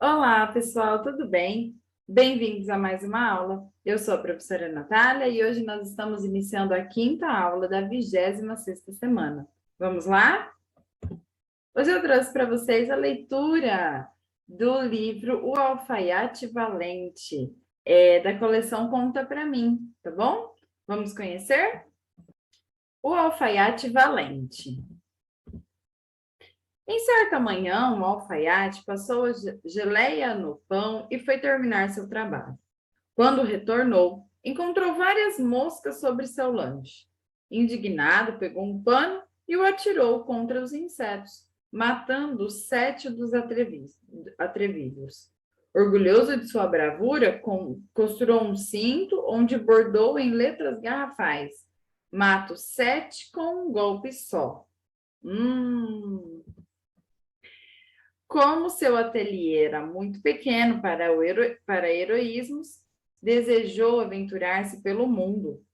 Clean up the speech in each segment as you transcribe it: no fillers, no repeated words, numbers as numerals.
Olá, pessoal, tudo bem? Bem-vindos a mais uma aula. Eu sou a professora Natália e hoje nós estamos iniciando a quinta aula da 26ª semana. Vamos lá? Hoje eu trouxe para vocês a leitura do livro O Alfaiate Valente, da coleção Conta Pra Mim, tá bom? Vamos conhecer? O Alfaiate Valente. Em certa manhã, um alfaiate passou a geleia no pão e foi terminar seu trabalho. Quando retornou, encontrou várias moscas sobre seu lanche. Indignado, pegou um pano e o atirou contra os insetos, matando 7 dos atrevidos. Orgulhoso de sua bravura, costurou um cinto onde bordou em letras garrafais: mato 7 com um golpe só. Como seu ateliê era muito pequeno para heroísmos, desejou aventurar-se pelo mundo.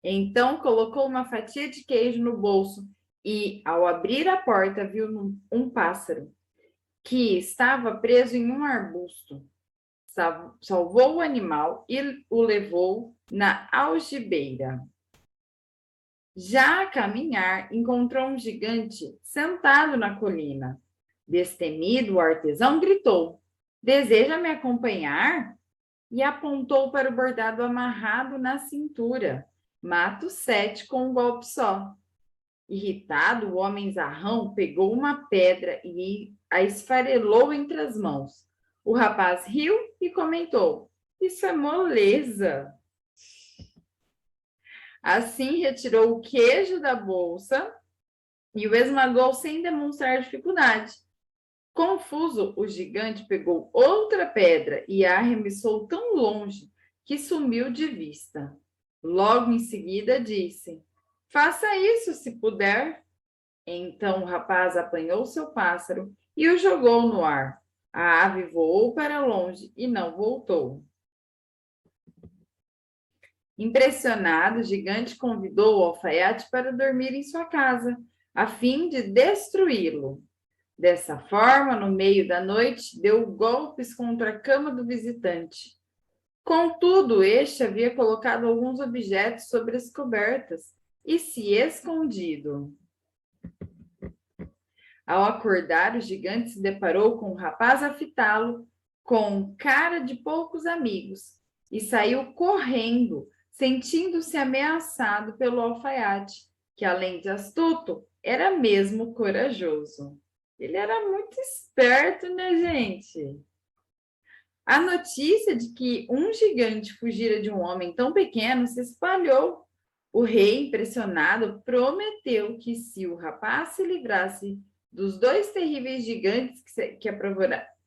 Então colocou uma fatia de queijo no bolso e, ao abrir a porta, viu um pássaro que estava preso em um arbusto. Salvou o animal e o levou na algibeira. Já a caminhar, encontrou um gigante sentado na colina. Destemido, o artesão gritou: "Deseja me acompanhar?" E apontou para o bordado amarrado na cintura. Mato 7 com um golpe só. Irritado, o homem zarrão pegou uma pedra e a esfarelou entre as mãos. O rapaz riu e comentou: "Isso é moleza." Assim, retirou o queijo da bolsa e o esmagou sem demonstrar dificuldade. Confuso, o gigante pegou outra pedra e a arremessou tão longe que sumiu de vista. Logo em seguida disse: "Faça isso se puder." Então o rapaz apanhou seu pássaro e o jogou no ar. A ave voou para longe e não voltou. Impressionado, o gigante convidou o alfaiate para dormir em sua casa, a fim de destruí-lo. Dessa forma, no meio da noite, deu golpes contra a cama do visitante. Contudo, este havia colocado alguns objetos sobre as cobertas e se escondido. Ao acordar, o gigante se deparou com o rapaz a fitá-lo, com cara de poucos amigos, e saiu correndo, sentindo-se ameaçado pelo alfaiate, que, além de astuto, era mesmo corajoso. Ele era muito esperto, né, gente? A notícia de que um gigante fugira de um homem tão pequeno se espalhou. O rei, impressionado, prometeu que, se o rapaz se livrasse dos dois terríveis gigantes que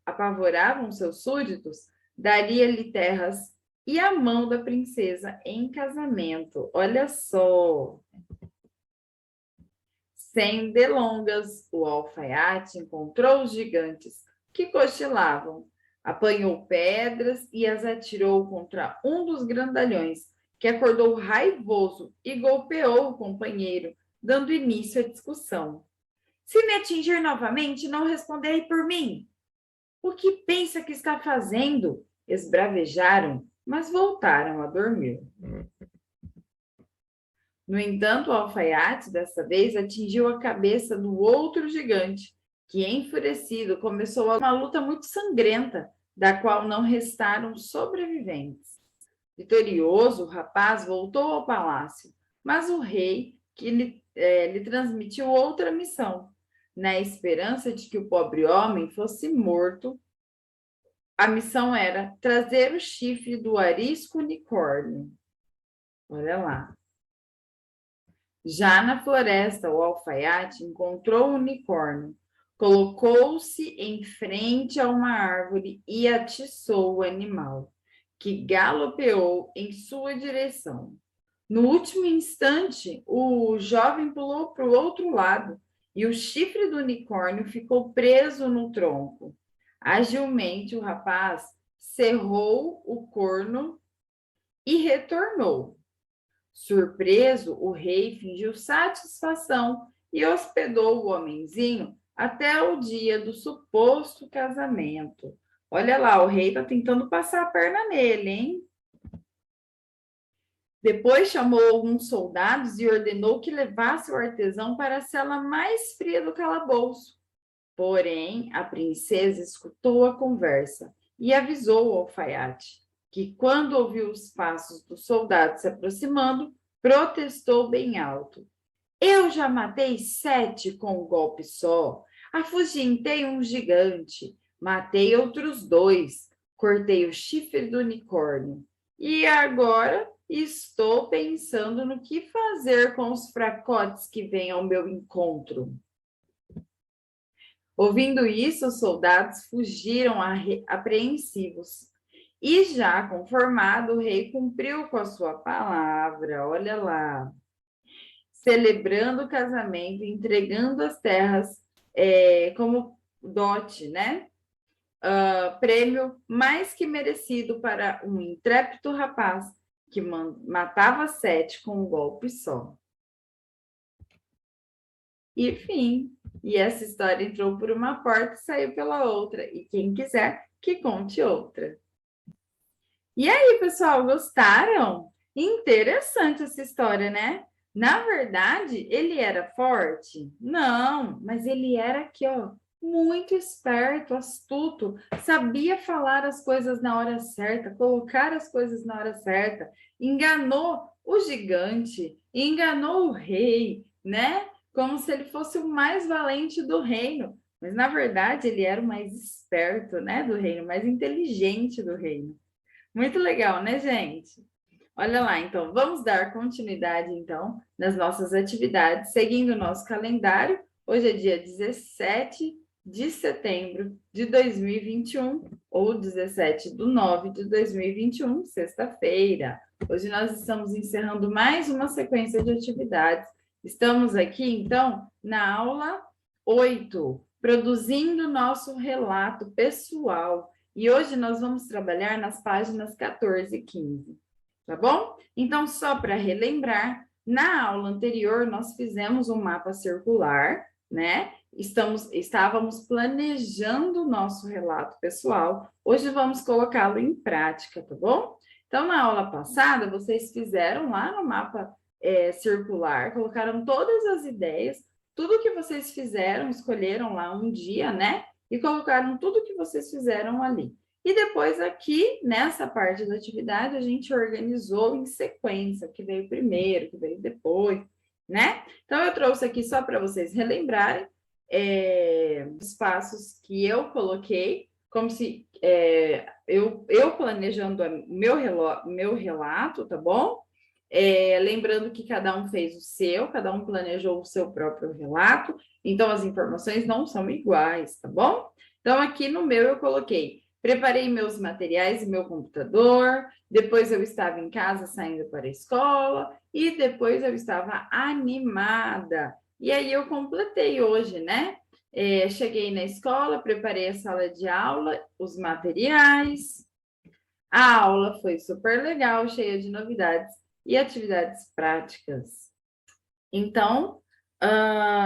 apavoravam seus súditos, daria-lhe terras e a mão da princesa em casamento. Olha só! Sem delongas, o alfaiate encontrou os gigantes que cochilavam, apanhou pedras e as atirou contra um dos grandalhões, que acordou raivoso e golpeou o companheiro, dando início à discussão. "Se me atingir novamente, não responderei por mim." "O que pensa que está fazendo?" Esbravejaram, mas voltaram a dormir. No entanto, o alfaiate, dessa vez, atingiu a cabeça do outro gigante, que, enfurecido, começou uma luta muito sangrenta, da qual não restaram sobreviventes. Vitorioso, o rapaz voltou ao palácio, mas o rei lhe transmitiu outra missão. Na esperança de que o pobre homem fosse morto, a missão era trazer o chifre do arisco unicórnio. Olha lá. Já na floresta, o alfaiate encontrou o unicórnio, colocou-se em frente a uma árvore e atiçou o animal, que galopeou em sua direção. No último instante, o jovem pulou para o outro lado e o chifre do unicórnio ficou preso no tronco. Agilmente, o rapaz cerrou o corno e retornou. Surpreso, o rei fingiu satisfação e hospedou o homenzinho até o dia do suposto casamento. Olha lá, o rei está tentando passar a perna nele, hein? Depois chamou alguns soldados e ordenou que levasse o artesão para a cela mais fria do calabouço. Porém, a princesa escutou a conversa e avisou o alfaiate, que quando ouviu os passos dos soldados se aproximando, protestou bem alto. Eu já matei 7 com um golpe só, afugentei um gigante, matei outros 2, cortei o chifre do unicórnio. E agora estou pensando no que fazer com os fracotes que vêm ao meu encontro. Ouvindo isso, os soldados fugiram apreensivos. E já conformado, o rei cumpriu com a sua palavra, olha lá, celebrando o casamento, entregando as terras como dote, né? Prêmio mais que merecido para um intrépido rapaz que matava 7 com um golpe só. E fim. E essa história entrou por uma porta e saiu pela outra. E quem quiser, que conte outra. E aí, pessoal, gostaram? Interessante essa história, né? Na verdade, ele era forte? Não, mas ele era aqui, ó, muito esperto, astuto, sabia falar as coisas na hora certa, colocar as coisas na hora certa, enganou o gigante, enganou o rei, né? Como se ele fosse o mais valente do reino. Mas, na verdade, ele era o mais esperto, né, do reino, o mais inteligente do reino. Muito legal, né, gente? Olha lá, então, vamos dar continuidade, então, nas nossas atividades, seguindo o nosso calendário. Hoje é dia 17 de setembro de 2021, ou 17/9/2021, sexta-feira. Hoje nós estamos encerrando mais uma sequência de atividades. Estamos aqui, então, na aula 8, produzindo nosso relato pessoal. E hoje nós vamos trabalhar nas páginas 14 e 15. Tá bom? Então, só para relembrar, na aula anterior nós fizemos um mapa circular, né? Estávamos planejando o nosso relato pessoal. Hoje vamos colocá-lo em prática, tá bom? Então, na aula passada, vocês fizeram lá no mapa circular, colocaram todas as ideias, tudo que vocês fizeram, escolheram lá um dia, né? E colocaram tudo que vocês fizeram ali. E depois aqui, nessa parte da atividade, a gente organizou em sequência, o que veio primeiro, o que veio depois, né? Então, eu trouxe aqui só para vocês relembrarem os passos que eu coloquei, como se eu planejando meu relato, tá bom? Lembrando que cada um fez o seu, cada um planejou o seu próprio relato, então as informações não são iguais, tá bom? Então, aqui no meu eu coloquei: preparei meus materiais e meu computador, depois eu estava em casa saindo para a escola e depois eu estava animada. E aí eu completei hoje, né? Cheguei na escola, preparei a sala de aula, os materiais. A aula foi super legal, cheia de novidades e atividades práticas. Então,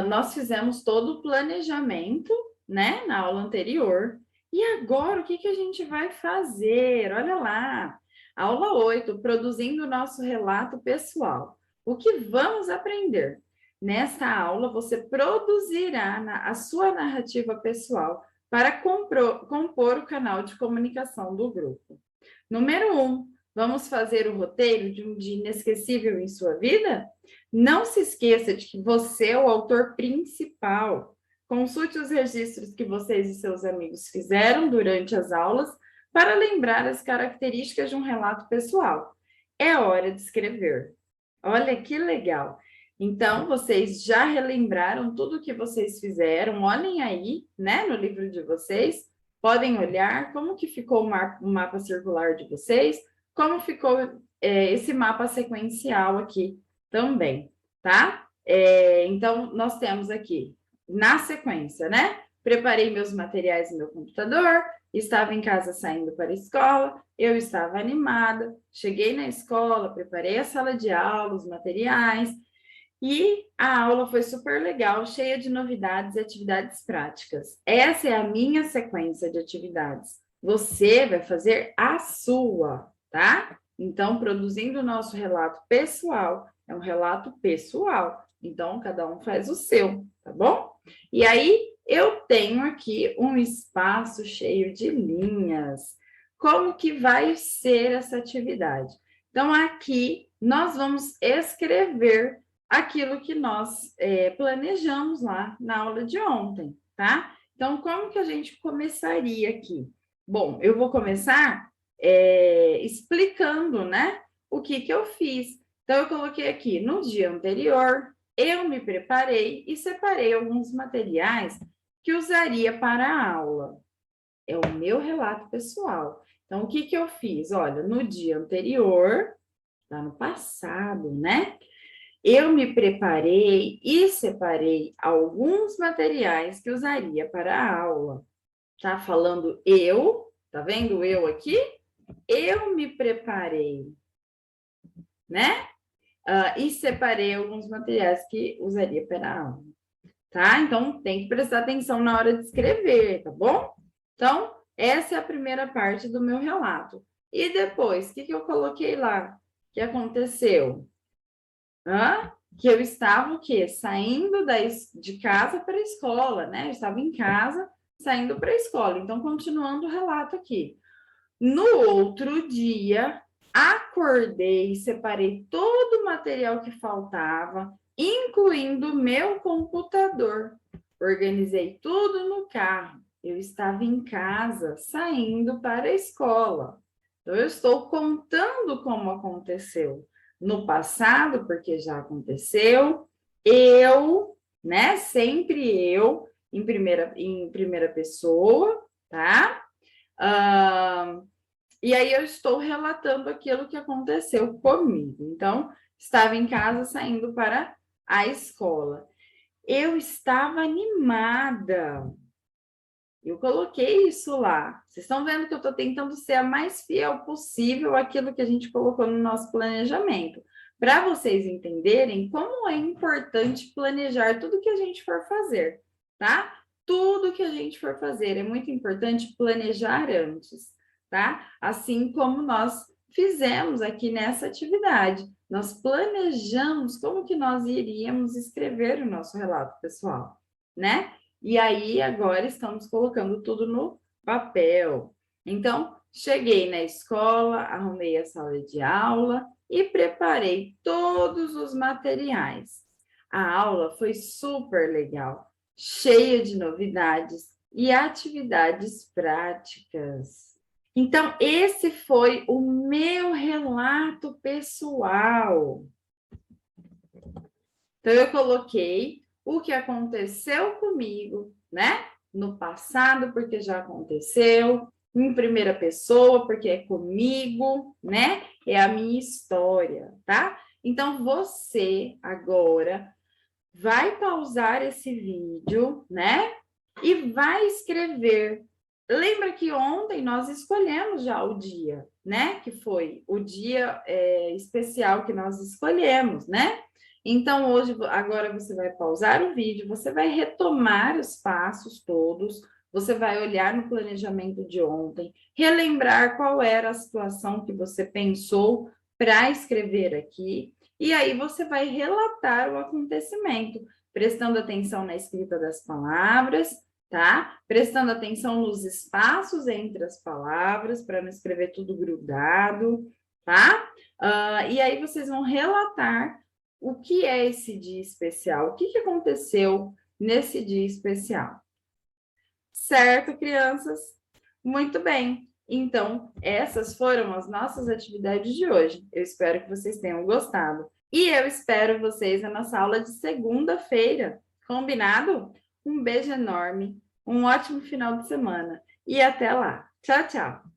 nós fizemos todo o planejamento, né, na aula anterior. E agora, o que a gente vai fazer? Olha lá, aula 8, produzindo o nosso relato pessoal. O que vamos aprender? Nesta aula, você produzirá a sua narrativa pessoal para compor o canal de comunicação do grupo. Número 1, vamos fazer o roteiro de um dia inesquecível em sua vida? Não se esqueça de que você é o autor principal. Consulte os registros que vocês e seus amigos fizeram durante as aulas para lembrar as características de um relato pessoal. É hora de escrever. Olha que legal! Então, vocês já relembraram tudo o que vocês fizeram? Olhem aí, né, no livro de vocês. Podem olhar como que ficou o mapa circular de vocês, como ficou esse mapa sequencial aqui também, tá? Então, nós temos aqui, na sequência, né? Preparei meus materiais no meu computador, estava em casa saindo para a escola, eu estava animada, cheguei na escola, preparei a sala de aula, os materiais, E a aula foi super legal, cheia de novidades e atividades práticas. Essa é a minha sequência de atividades. Você vai fazer a sua, tá? Então, produzindo o nosso relato pessoal, é um relato pessoal. Então, cada um faz o seu, tá bom? E aí, eu tenho aqui um espaço cheio de linhas. Como que vai ser essa atividade? Então, aqui nós vamos escrever aquilo que nós planejamos lá na aula de ontem, tá? Então, como que a gente começaria aqui? Bom, eu vou começar explicando, né, o que eu fiz. Então, eu coloquei aqui, no dia anterior, eu me preparei e separei alguns materiais que usaria para a aula. É o meu relato pessoal. Então, o que eu fiz? Olha, no dia anterior, lá no passado, né? Eu me preparei e separei alguns materiais que usaria para a aula. Tá falando eu, tá vendo eu aqui? Eu me preparei, né? E separei alguns materiais que usaria para a aula. Tá? Então, tem que prestar atenção na hora de escrever, tá bom? Então, essa é a primeira parte do meu relato. E depois, o que eu coloquei lá? O que aconteceu? Que eu estava o quê? Saindo de casa para a escola, né? Eu estava em casa, saindo para a escola. Então, continuando o relato aqui. No outro dia, acordei, separei todo o material que faltava, incluindo o meu computador. Organizei tudo no carro. Eu estava em casa, saindo para a escola. Então, eu estou contando como aconteceu no passado, porque já aconteceu. Eu, né? Sempre eu, em primeira pessoa, tá? E aí eu estou relatando aquilo que aconteceu comigo. Então, estava em casa saindo para a escola. Eu estava animada. Eu coloquei isso lá. Vocês estão vendo que eu estou tentando ser a mais fiel possível àquilo que a gente colocou no nosso planejamento, para vocês entenderem como é importante planejar tudo que a gente for fazer, tá? Tudo que a gente for fazer é muito importante planejar antes, tá? Assim como nós fizemos aqui nessa atividade. Nós planejamos como que nós iríamos escrever o nosso relato pessoal, né? E aí, agora estamos colocando tudo no papel. Então, cheguei na escola, arrumei a sala de aula e preparei todos os materiais. A aula foi super legal, cheia de novidades e atividades práticas. Então, esse foi o meu relato pessoal. Então, eu coloquei o que aconteceu comigo, né? No passado, porque já aconteceu, em primeira pessoa, porque é comigo, né? É a minha história, tá? Então, você agora vai pausar esse vídeo, né? E vai escrever. Lembra que ontem nós escolhemos já o dia, né? Que foi o dia especial que nós escolhemos, né? Então, hoje, agora você vai pausar o vídeo, você vai retomar os passos todos, você vai olhar no planejamento de ontem, relembrar qual era a situação que você pensou para escrever aqui, e aí você vai relatar o acontecimento, prestando atenção na escrita das palavras, tá? Prestando atenção nos espaços entre as palavras, para não escrever tudo grudado, tá? E aí vocês vão relatar o que é esse dia especial, o que aconteceu nesse dia especial. Certo, crianças? Muito bem. Então, essas foram as nossas atividades de hoje. Eu espero que vocês tenham gostado. E eu espero vocês na nossa aula de segunda-feira. Combinado? Um beijo enorme, um ótimo final de semana e até lá. Tchau, tchau!